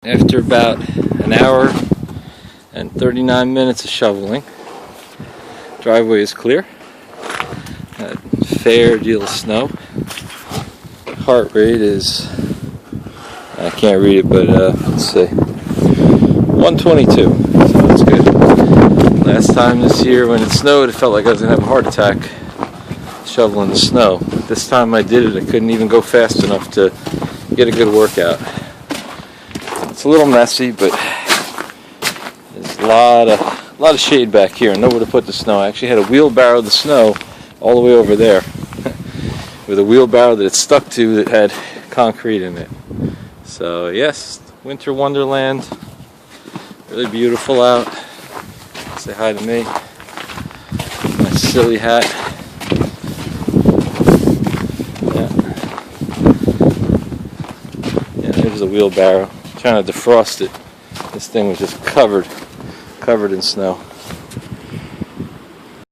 After about an hour and 39 minutes of shoveling, driveway is clear. Got a fair deal of snow. Heart rate is, I can't read it, but let's see, 122, so that's good. Last time this year when it snowed, it felt like I was going to have a heart attack shoveling the snow. This time I did it, I couldn't even go fast enough to get a good workout. It's a little messy, but there's a lot of shade back here, nowhere to put the snow. I actually had to wheelbarrow the snow all the way over there with a wheelbarrow that it stuck to that had concrete in it. So yes, winter wonderland, really beautiful out. Say hi to me, my silly hat. Yeah, there's a wheelbarrow. Trying to defrost it. This thing was just covered in snow.